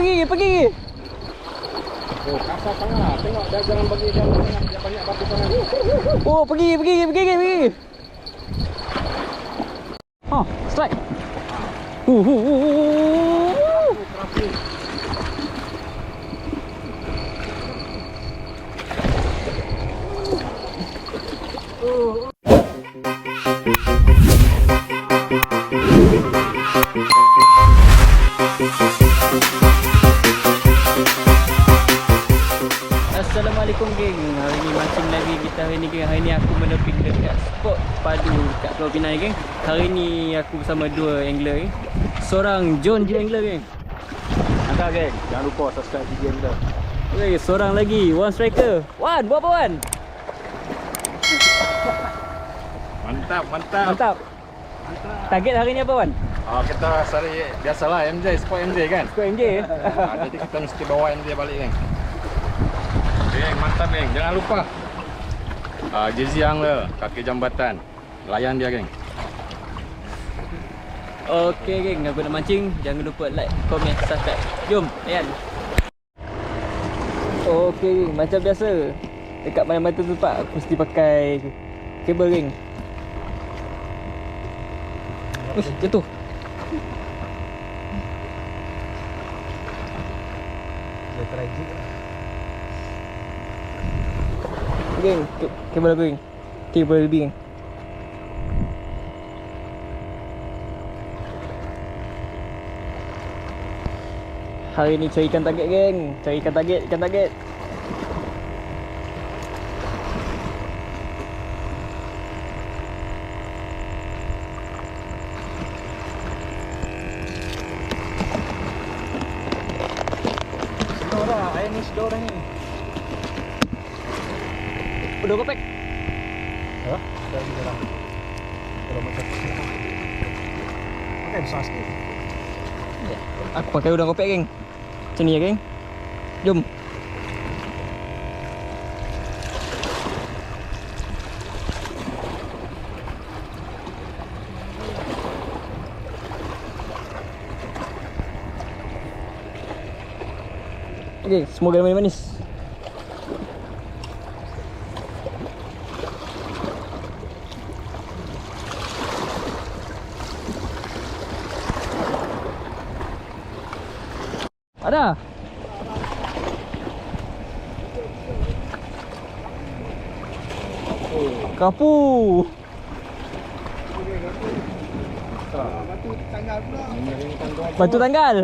pergi. Oh, kasar sangat. Tengok dia jangan bagi dia banyak batu sangat. Oh, pergi. Oh, strike. Assalamualaikum geng. Hari ni mancing lagi kita hari ni geng. Hari ni aku meneping dekat spot padu dekat Pulau Pinang geng. Hari ni aku bersama dua angler geng. Seorang John G Angler geng. Angkat geng. Jangan lupa subscribe video kita. Okay, seorang lagi One Striker. Wan, buat apa Wan? Mantap. Target hari ni apa Wan? Kita cari biasalah MJ, spot MJ kan. Skor MJ. Jadi kita mesti bawa MJ balik geng. Geng, mantap geng. Jangan lupa Jersey Angler, kaki jambatan. Layan dia geng. Okay geng, aku nak mancing. Jangan lupa like, komen, subscribe. Jom, layan. Okay geng, macam biasa dekat mana-mana tempat aku mesti pakai kabel geng. Uish, jatuh. Dia tragic. Geng, kabel aku geng. Kabel lebih geng. Hari ni cari ikan target geng. Cari ikan target. Sedor dah, air ni sedor dah ni. Udah kopek. Dah di dalam. Kalau macam pakai besar sikit. Aku pakai udang kopek geng. Macam ni ya geng. Jom. Okay, semoga manis-manis. Ada. Kapu. Batu tanggal pula. Batu tanggal.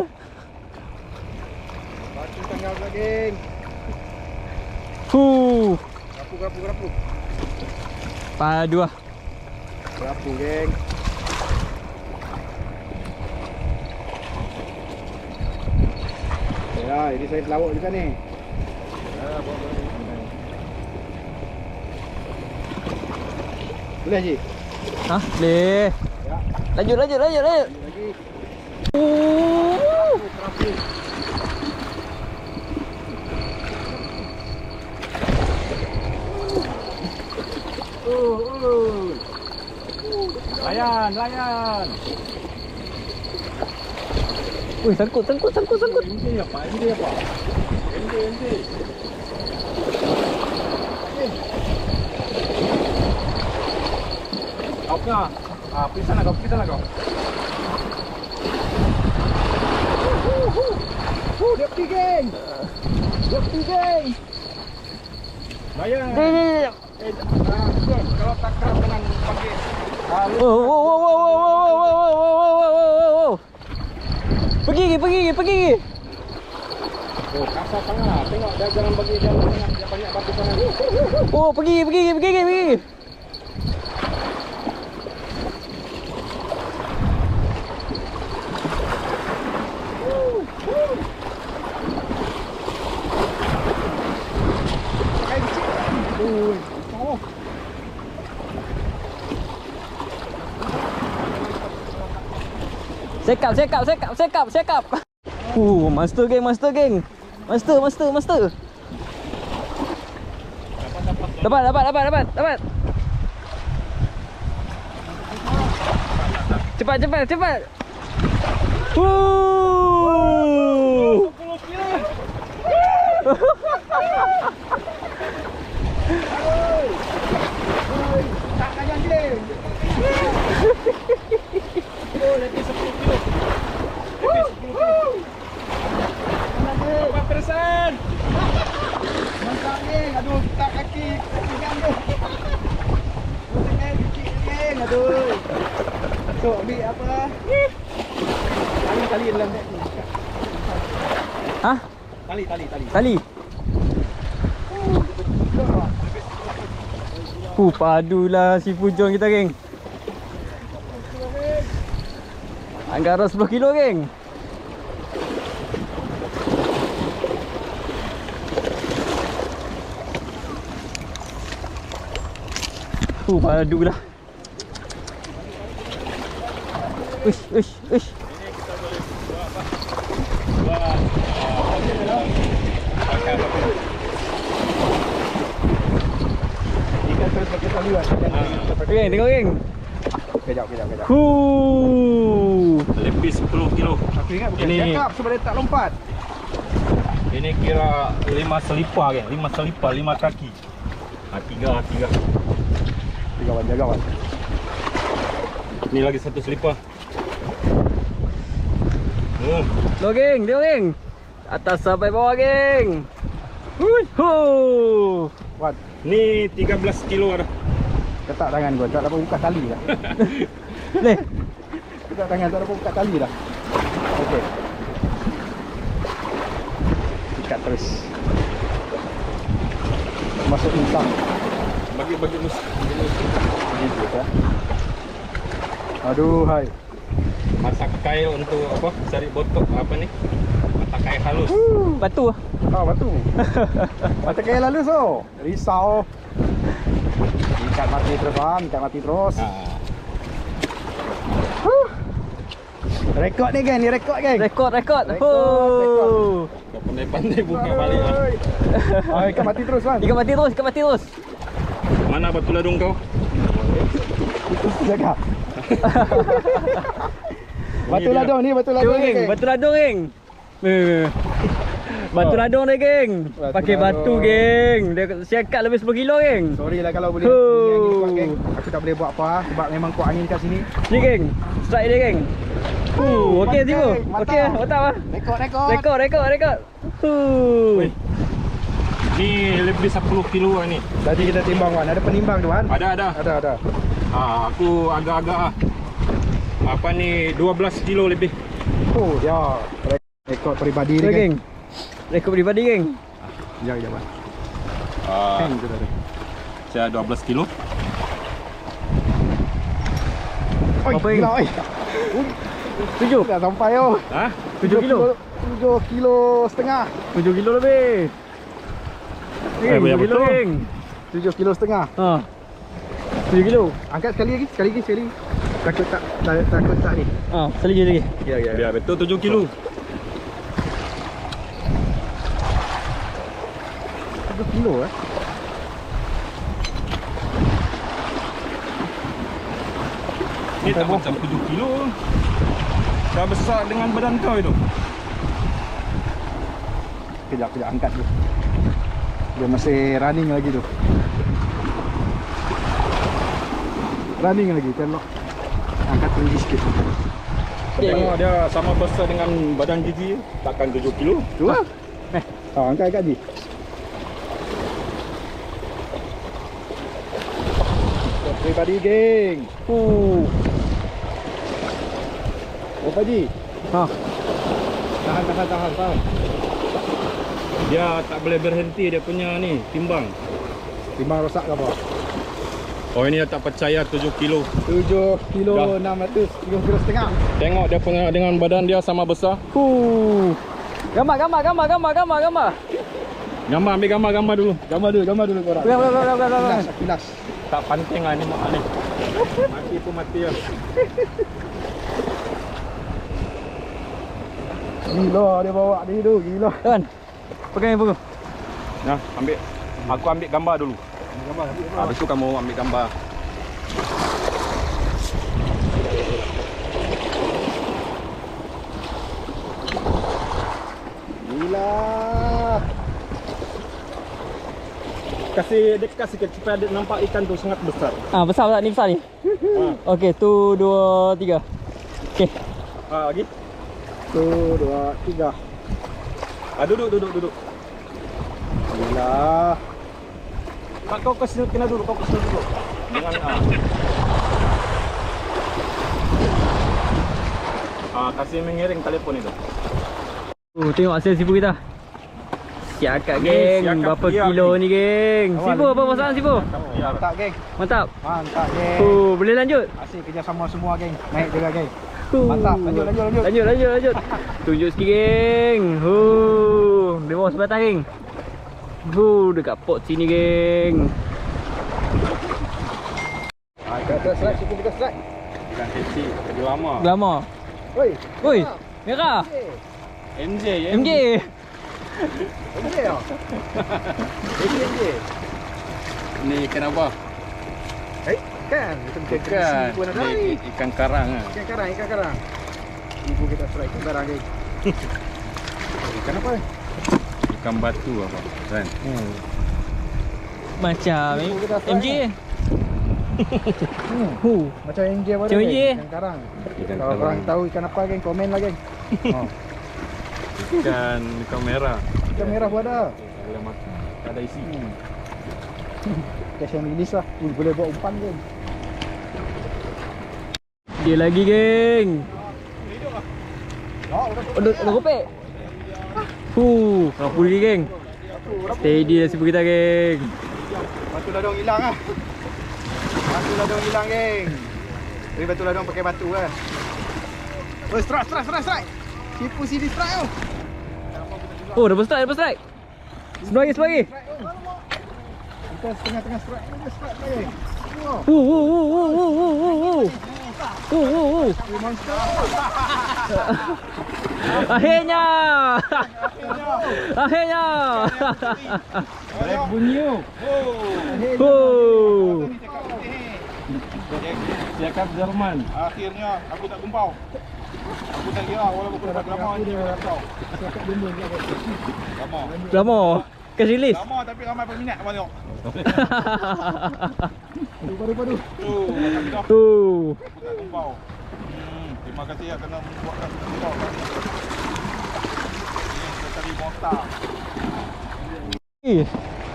Batu tanggal pula geng. Gerapu. Padu ah. Gerapu geng. Ya, ini saya pelawak juga ni. Boleh Haji? Hah? Boleh. Ya. Lanjut. Lagi. Gerapu. Layan. Wih, sangkut. Ini apa? MJ. Kau punya. Pergi sana kau. Dia pergi geng. Layan. Dia. Kalau tak kerap dengan pakai. Wow. Pergi. Oh, kasar sangat. Tengok dia jangan bagi dia banyak batu sangat. Oh, pergi. Sekap. Master geng. Master. Dapat. Cepat. geng. Aduh, tak kaki ganggu. Tengah kecil geng. Aduh. So, ambil apa? Tali dalam beg ni. Hah? Tali. Tali? Padulah si Pujong kita, geng. Anggaran 10 kilo, geng. Padulah. Uish. Ikan terus pakai tali kan. Geng, tengok, geng. Kejap. Lebih 10 kilo. Aku ingat bukan Ini- cakap sebab dia tak lompat. Ini kira 5 selipar geng. 5 selipar, 5 kaki. Tiga. Jagawan. Ini lagi satu selipar. Lo, geng, tengok, geng. Atas sampai bawah, geng. Hui. Wan, Ni 13 kilo ada. ketak tangan gua, tak dapat buka tali dah. Leh. Ketak tangan tak dapat buka tali dah. Okey. Ikat terus. Masuk insang. Bagi mus. Aduh, hai. Masak kail untuk apa? Cari botok apa ni? Mata kail halus. Batu. Ah, batu. Mata kaya lalu so. Risau. Ikat mati terus, Wan. Ikat mati terus. Rekod ni, geng. Ni rekod, geng. Rekod. Rekod. Kau pandai-pandai buka balik lah. Ah, ikat mati terus, Wan. Ikan mati terus. Mana batu ladung kau? Itu jaga. Batu dia. ladung ni, batu Tengok, ladung ni, geng. geng. Batu ladung, geng. Batu ladung ni, geng. Batu Pakai batu, ladung. geng. Dia siakat lebih 10 kilo, geng. Sorry lah kalau boleh Huh. bunyi angin kuat, geng. Aku tak boleh buat apa sebab memang kuat angin kat sini. Ni, geng. Strike dia, geng. Okey, mantap, Tibu. geng. Mantap. Okey, mantap ah. Rekod. Ni lebih 10 kilo lah ni. Tadi kita timbang, Wan. Ada penimbang tu, Wan? Ada. Ada. Aku agak-agak apa ni 12 kilo lebih. Oh, ya. Rekod peribadi ni, Okey, geng. geng. Rekod pribadi, geng. Sekejap, Wan. Ah, Hang tu tadi. saya 12 kilo. Oi, Apa, gila, oi. 7 Dah sampai, oh. 7 kilo. 7 kilo setengah. 7 kilo lebih. Geng, ya 7 kilo, betul. geng. 7 kilo setengah. 7 kilo. Angkat sekali lagi. Takut tak ni. Sekali lagi. Ya. Ya betul 7 kilo. 7 kilo, Ni tak macam 7 kilo. Dah besar dengan badan kau itu. Kejap, angkat dulu. Dia masih running lagi tu. Running lagi, telok. Angkat tinggi sikit. Tengok dia sama besar dengan badan gigi. Takkan 7 kilo. Tu lah. Angkat je. Pribadi, geng. Oh, Haji. Tahan. Dia tak boleh berhenti dia punya ni timbang. Timbang rosak ke apa? Oh ini dia tak percaya 7 kilo. 7 kilo Dah. 600, 3 kilo setengah. Tengok dia punya dengan badan dia sama besar. Gambar. Ambil gambar dulu. Gambar dulu korang. Pegang. Kilas. Tak penting lah ni mak ni. Mati pun mati lah. Gila dia bawa ni tu, gila. Tuan. Pegang yang pukul. Nah, ambil. Aku ambil gambar dulu. Habis tu kamu ambil gambar. Gila. Kasih sikit supaya dia nampak ikan tu sangat besar. Besar tak ni, besar ni? Okey, tu 2 3. Okey. Lagi. 1, 2, 3. Duduk. Gila. Kau kena dulu, kau kena dulu. Jangan kasih mengiring telefon itu. Tengok hasil sipu kita. Siap geng. siap, Berapa siap, kilo ni geng? Sipu apa masalah sipu? Mantap geng. Mantap. Mantap geng. Boleh lanjut? Asyik kerjasama semua geng. Naik juga geng. Huh. Mantap. Lanjut. Lanjut. Tunjuk sikit geng. Di bawah sebatang geng. Dekat pot sini geng. Kita slide, kita slide. Ikan kecil, lagi lama. Lama. Oi. Merah. MJ. MJ. MJ ah. MJ. Ni ikan apa? Kan. Ikan. Ikan karang ah. Ikan karang. Ibu kita strike ikan karang geng. Ikan apa? Ikan batu apa? Kan? Macam MJ. Macam MJ apa Macam MJ. Ikan karang. Ikan Kalau korang tahu ikan apa geng, komen lah geng. Ikan merah. Ikan merah pun ada. Kalau makan ada isi. Cash and release lah. Boleh buat umpan geng. Dia lagi geng. Udah kopek. Rapu lagi geng. Steady lah sipu kita geng. Batu ladang hilang ah. Batu ladang hilang geng. Jadi batu ladang pakai batu kan. Oh, strike. Sipu sini strike oh. Dapat strike. Sebelah lagi. Kita tengah strike. Kita strike lagi. Monster. Akhirnya. Black bunyi. Cakap Jerman. Akhirnya aku tak gumpau. Aku tak kira walaupun aku dapat lama je gumpau. Lama. Cash release. Lama tapi ramai peminat abang tengok. Padu. Macam dah Tu. aku tak gumpau. Terima kasih ya kerana membuatkan gumpau. Ini kita cari monster.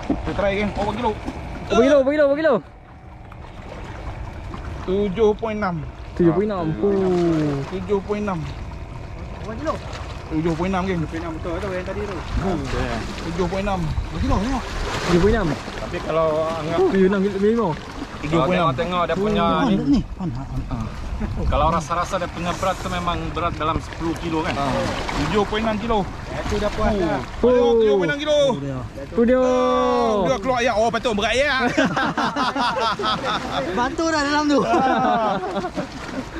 Kita try geng. Berapa kilo? Berapa kilo? 7.6. 7.6. 7.6 Berapa kilo? 7.6 geng. 7.6 betul yang tadi tu. 7.6. Berapa kilo tengok. 7.6. Tapi kalau anggap 7.6. tengok dia punya Ni. kalau rasa-rasa dia punya berat tu memang berat dalam 10 kilo kan. 7.6 kilo. Itu dah puas dah. Tengok 7.6 kilo. Tu dia. Dia keluar ayat. Oh betul berat ya. Bantu dah dalam tu.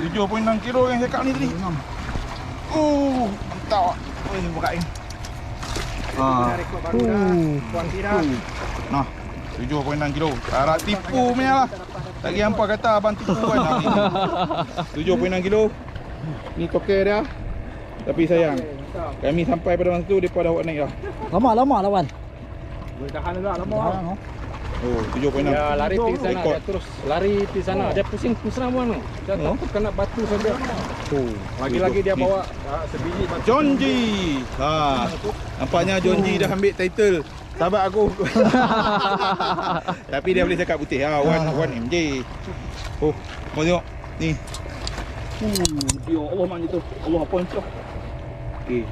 7.6 kilo yang cakap ni tadi. Mantap. Oh ini berat ni. Rekod baru dah. Puan tidak. Nah, 7.6 kilo. Harap tipu punya lah. Lagi hampa kata abang tipu kan. 7.6 kilo. Ni tokek dia. Tapi sayang, kami sampai pada masa tu depa dah buat naik dah. Lama lawan. boleh tahan juga lama. Oh, 7.6. Dia lari pergi sana, Rekod. dia terus lari pergi sana. Dia pusing semua tu. Dia takut kena batu saja. Lagi-lagi dia bawa sebiji batu. John G. Nampaknya John G dah ambil title sahabat aku. Tapi dia boleh cakap putih. One MJ. Oh, mau tengok ni. Ya Allah mak tu. Allah apa ni tu? Okey.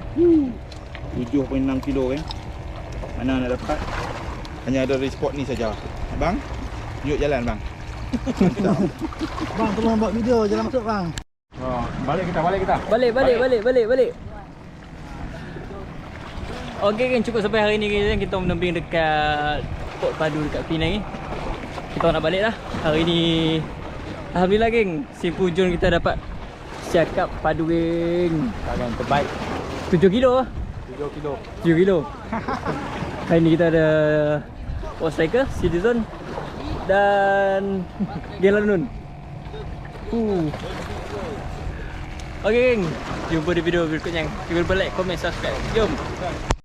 7.6 kilo kan. Mana nak dapat? Hanya ada dari spot ni saja. Bang, yuk jalan bang. Bang, tolong buat video jalan masuk bang. Balik kita. Balik. Okey kan, cukup sampai hari ni kita menembing dekat Port Padu dekat Penang ni. Kita nak balik dah. Hari ni alhamdulillah geng, Sipu John kita dapat siakap padu geng. Tangan terbaik. 7 kilo lah. 7 kilo. Hari ni kita ada Post Striker, Citizen dan Gelanun. Okey geng, jumpa di video berikutnya. Jangan lupa like, komen, subscribe. Jom.